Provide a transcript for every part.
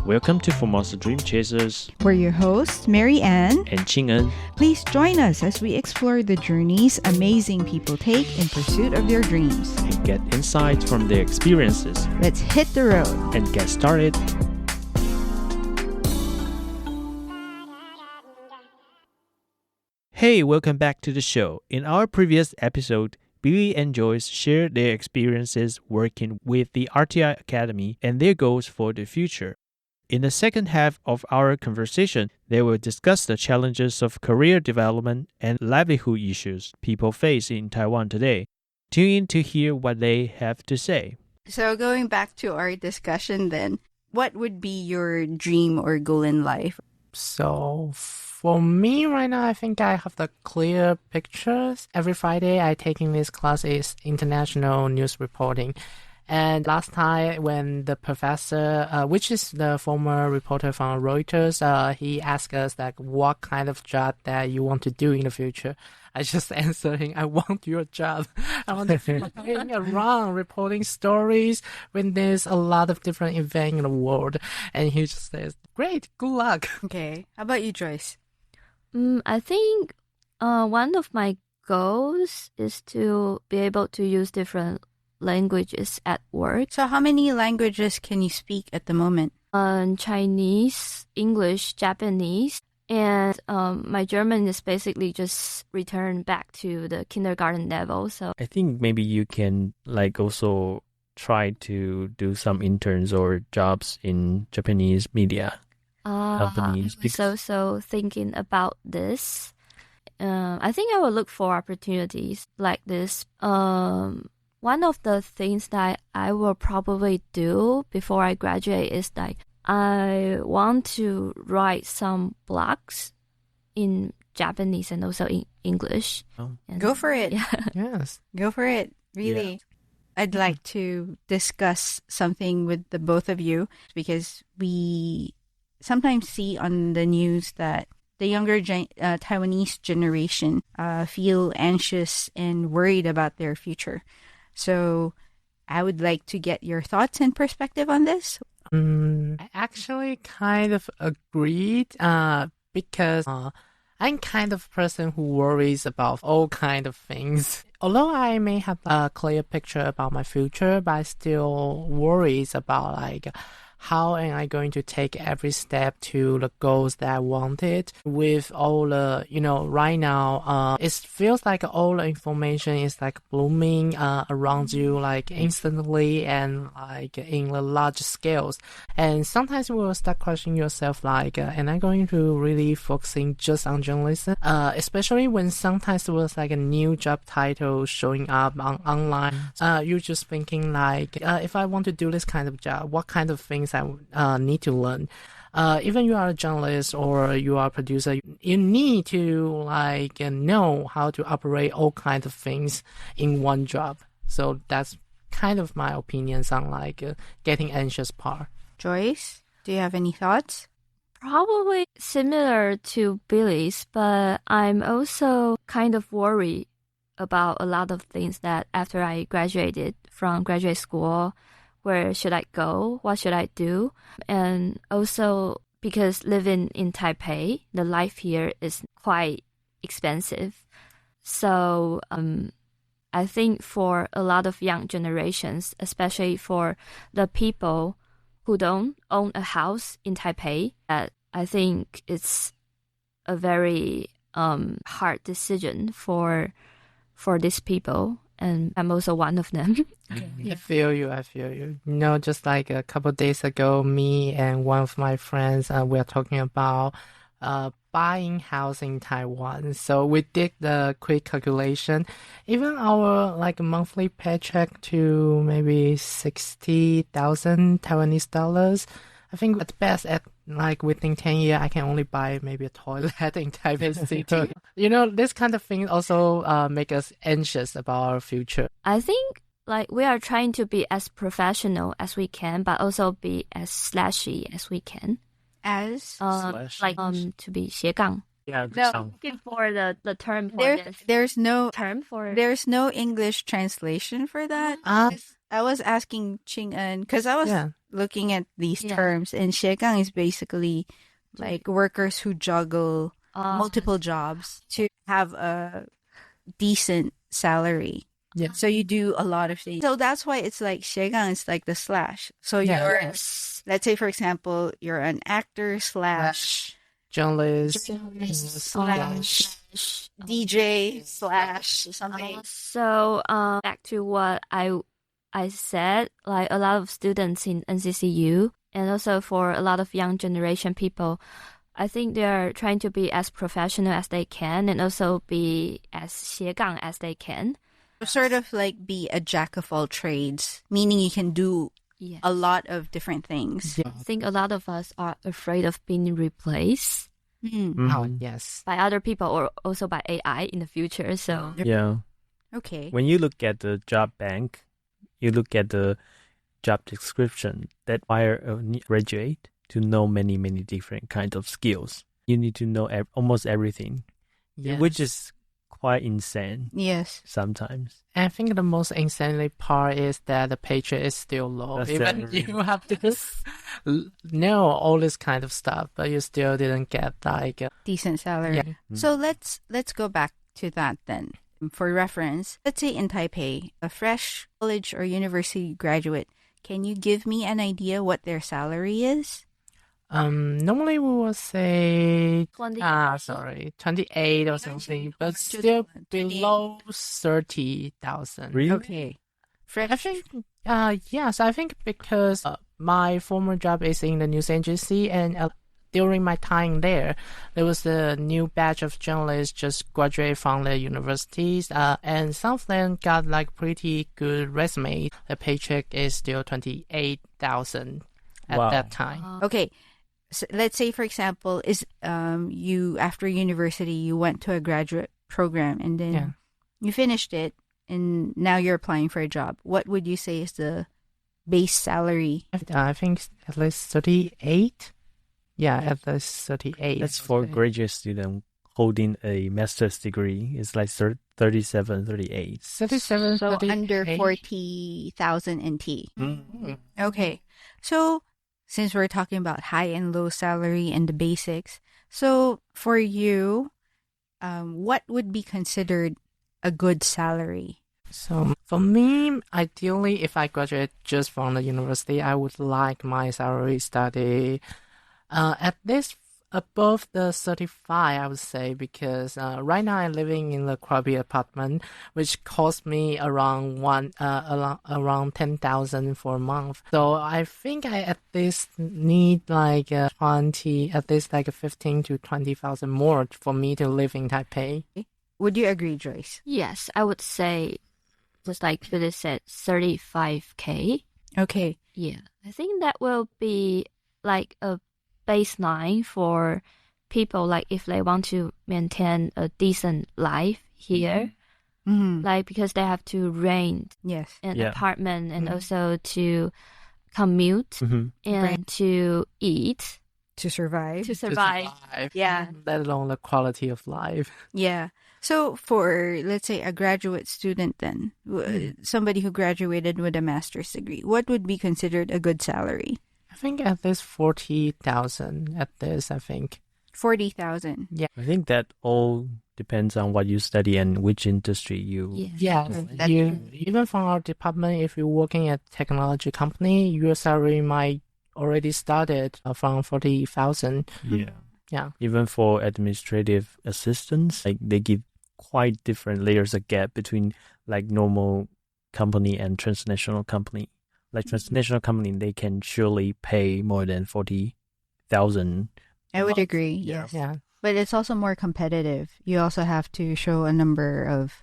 Welcome to Formosa Dream Chasers. We're your hosts, Mary Anne and Ching-en. Please join us as we explore the journeys amazing people take in pursuit of their dreams. And get insights from their experiences. Let's hit the road. And get started. Hey, welcome back to the show. In our previous episode, Billy and Joyce shared their experiences working with the Rti Academy and their goals for the future. In the second half of our conversation, they will discuss the challenges of career development and livelihood issues people face in Taiwan today. Tune in to hear what they have to say. So going back to our discussion then, what would be your dream or goal in life? So for me right now, I think I have the clear pictures. Every Friday, I taking this class is international news reporting. And last time when the professor, which is the former reporter from Reuters, he asked us like what kind of job that you want to do in the future. I just answered him, I want your job. I want to flying around reporting stories when there's a lot of different events in the world. And he just says, great, good luck. Okay. How about you, Joyce? I think one of my goals is to be able to use different languages at work. So how many languages can you speak at the moment? Chinese, English, Japanese, and my German is basically just returned back to the kindergarten level. So I think maybe you can also try to do some interns or jobs in Japanese media companies. I was also thinking about this. I think I will look for opportunities like this. One of the things that I will probably do before I graduate is I want to write some blogs in Japanese and also in English. Oh. Go for it. Yeah. Yes. Go for it. Really. Yeah. I'd like to discuss something with the both of you because we sometimes see on the news that the younger Taiwanese generation feel anxious and worried about their future. So I would like to get your thoughts and perspective on this. I actually kind of agreed because I'm kind of person who worries about all kind of things. Although I may have a clear picture about my future, but I still worries about how am I going to take every step to the goals that I wanted with all the, right now, it feels like all the information is blooming around you instantly and in the large scales. And sometimes you will start questioning yourself am I going to really focusing just on journalism? Especially when sometimes there was a new job title showing up online. You're just thinking if I want to do this kind of job, what kind of things I need to learn. Even you are a journalist or you are a producer, you need to know how to operate all kinds of things in one job. So that's kind of my opinions on getting anxious part. Joyce, do you have any thoughts? Probably similar to Billy's, but I'm also kind of worried about a lot of things that after I graduated from graduate school, where should I go? What should I do? And also because living in Taipei, the life here is quite expensive. So I think for a lot of young generations, especially for the people who don't own a house in Taipei, I think it's a very hard decision for these people. And I'm also one of them. I feel you. Just a couple of days ago, me and one of my friends, we are talking about buying house in Taiwan. So we did the quick calculation. Even our monthly paycheck to maybe 60,000 Taiwanese dollars. I think at best within 10 years, I can only buy maybe a toilet in Taipei City. This kind of thing also make us anxious about our future. I think we are trying to be as professional as we can, but also be as slashy as we can. As? To be 斜杠. Yeah, no, looking for the term for this. There's no term for. There's no English translation for that. I was asking Ching-en because I was looking at these terms, and 斜杠 is basically like workers who juggle multiple jobs to have a decent salary. Yeah. So you do a lot of things. So that's why it's like 斜杠 is like the slash. So you're, let's say, for example, you're an actor slash journalist slash DJ slash something. So back to what I said, like a lot of students in NCCU and also for a lot of young generation people, I think they're trying to be as professional as they can and also be as 斜杠 as they can. Sort of like be a jack of all trades, meaning you can do a lot of different things. Yeah. I think a lot of us are afraid of being replaced Oh, yes. by other people or also by AI in the future. So Yeah. Okay. When you look at the job bank, you look at the job description that require a graduate to know many different kinds of skills. You need to know almost everything, which is quite insane. Yes. Sometimes. I think the most insanely part is that the paycheck is still low. That's Even it. you have to know all this kind of stuff, but you still didn't get like Decent salary. So let's go back to that then. For reference, let's say in Taipei, a fresh college or university graduate, can you give me an idea what their salary is? Normally we will say 28. 28 or something, but still below 30,000. Really? Okay. Fresh. I think yes, I think because my former job is in the news agency, and during my time there was a new batch of journalists just graduated from the universities, and some of them got like pretty good resume. The paycheck is still 28,000 at that time. Okay. So let's say, for example, is you after university you went to a graduate program and then you finished it and now you're applying for a job. What would you say is the base salary? I think at least 38. Yeah, at least 38. That's for graduate student holding a master's degree. It's like 37, 38. 37, So 38. under 40,000 NT. Mm-hmm. Okay. So since we're talking about high and low salary and the basics, so for you, what would be considered a good salary? So for me, ideally, if I graduate just from the university, I would like my salary study at least above the 35, I would say, because right now I'm living in the crappy apartment, which costs me around around 10,000 for a month. So I think I at least need like 20, at least like 15 to 20,000 more for me to live in Taipei. Would you agree, Joyce? yes, I would say just like Billy said, 35K. Okay. Yeah, I think that will be like a baseline for people, like if they want to maintain a decent life here, like because they have to rent an apartment and also to commute and to eat To survive. Yeah. Let alone the quality of life. Yeah. So for, let's say, a graduate student then, somebody who graduated with a master's degree, what would be considered a good salary? I think at least 40,000 at this, I think. 40,000. Yeah. I think that all depends on what you study and which industry you... Yes. Even from our department, if you're working at technology company, your salary might already started from 40,000. Yeah. Even for administrative assistants, like they give quite different layers of gap between like normal company and transnational company. Like transnational company, they can surely pay more than 40,000. I would agree. Yes. Yeah. But it's also more competitive. You also have to show a number of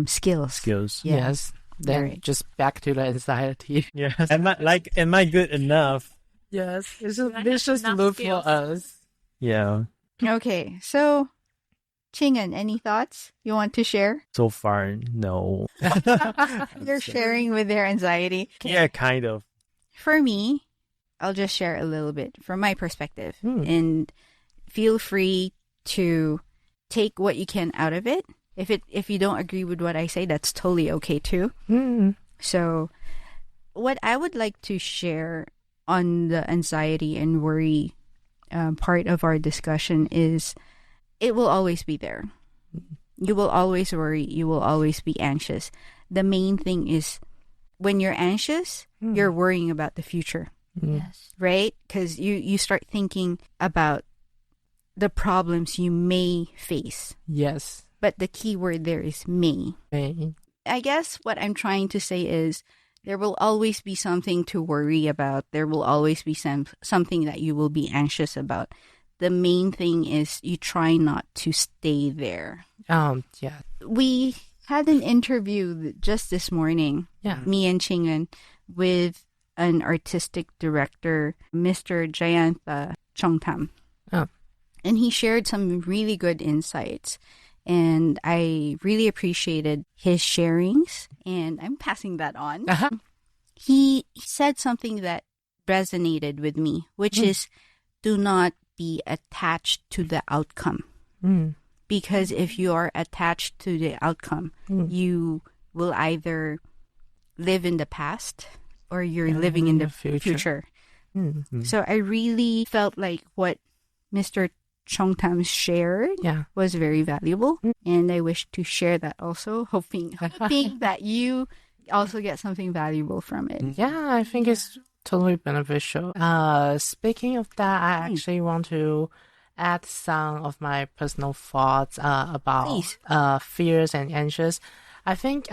skills. Yeah. Yes. Then just back to the anxiety. Yes. Am I good enough? Yes. It's a vicious loop for us. Yeah. Okay. So, Ching-en, any thoughts you want to share? So far, no. You're sharing with their anxiety. Yeah, kind of. For me, I'll just share a little bit from my perspective. And feel free to take what you can out of it. If you don't agree with what I say, that's totally okay too. So what I would like to share on the anxiety and worry part of our discussion is it will always be there. You will always worry. You will always be anxious. The main thing is when you're anxious, you're worrying about the future, Yes. right? Because you start thinking about the problems you may face. Yes. But the key word there is may. May. I guess what I'm trying to say is there will always be something to worry about. There will always be something that you will be anxious about. The main thing is you try not to stay there. Yeah. We had an interview just this morning, Yeah. me and Ching-en, with an artistic director, Mr. Jayantha Chongtam. Oh. And he shared some really good insights. And I really appreciated his sharings. And I'm passing that on. Uh-huh. He said something that resonated with me, which is do not be attached to the outcome. Because if you are attached to the outcome, you will either live in the past or you're living in the future. So I really felt like what Mr. Chongtam shared was very valuable. And I wish to share that also, hoping that you also get something valuable from it. Yeah, I think it's totally beneficial. Speaking of that, I actually want to add some of my personal thoughts about fears and anxious. I think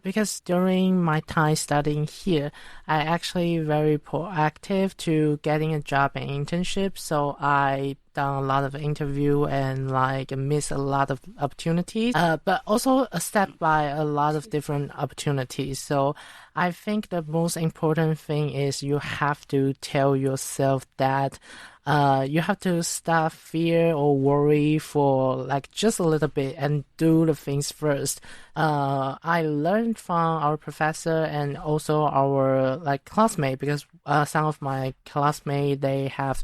because during my time studying here, I actually very proactive to getting a job and internship. So I done a lot of interview and like miss a lot of opportunities, but also accept by a lot of different opportunities. So I think the most important thing is you have to tell yourself that you have to stop fear or worry for like just a little bit and do the things first. I learned from our professor and also our like classmate because some of my classmates they have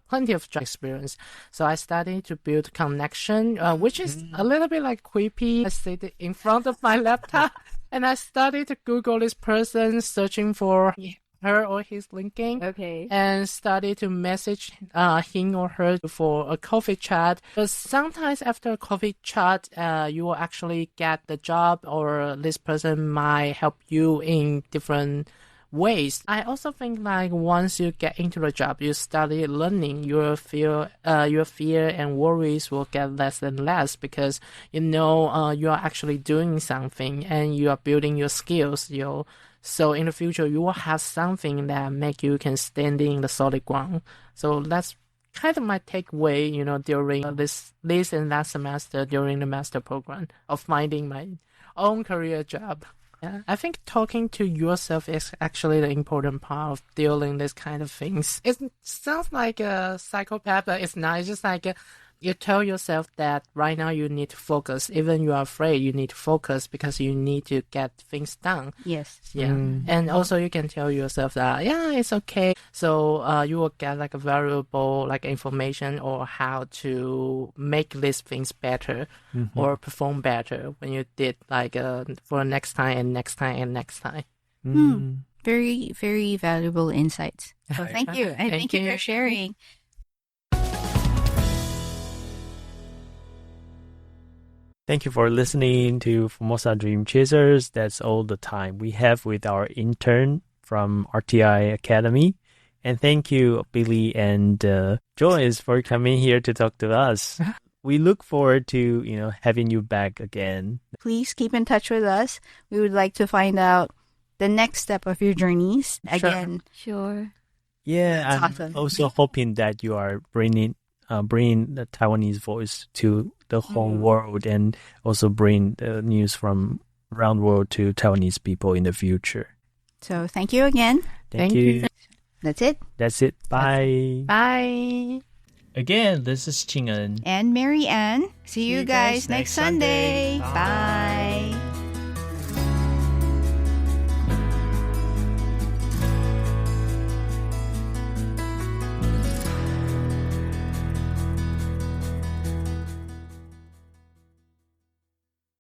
plenty of job experience. So I started to build connection, which is a little bit like creepy. I sit in front of my laptop and I started to Google this person, searching for her or his LinkedIn. Okay. And started to message him or her for a coffee chat. But sometimes after a coffee chat, you will actually get the job or this person might help you in different ways. I also think like once you get into the job, you study learning, your fear and worries will get less and less because you know you are actually doing something and you are building your skills. So in the future, you will have something that make you can stand in the solid ground. So that's kind of my takeaway, during this and that semester during the master program of finding my own career job. Yeah, I think talking to yourself is actually the important part of dealing this kind of things. It sounds like a psychopath, but it's not. It's just like you tell yourself that right now you need to focus. Even you are afraid, you need to focus because you need to get things done. Yes. Yeah. And also you can tell yourself that, yeah, it's okay. So you will get like a valuable like information or how to make these things better or perform better when you did like for next time and next time and next time. Very, very valuable insights. So thank you. And thank you for sharing. Thank you for listening to Formosa Dream Chasers. That's all the time we have with our intern from Rti Academy. And thank you, Billy and Joyce, for coming here to talk to us. We look forward to, having you back again. Please keep in touch with us. We would like to find out the next step of your journeys. Again. Sure. Yeah, I'm awesome. also hoping that you are bringing the Taiwanese voice to the whole world and also bring the news from around the world to Taiwanese people in the future. So thank you again. Thank you. That's it. That's it. Bye. Bye. Again, this is Ching-en. And Mary Ann. See you guys next Sunday. Bye.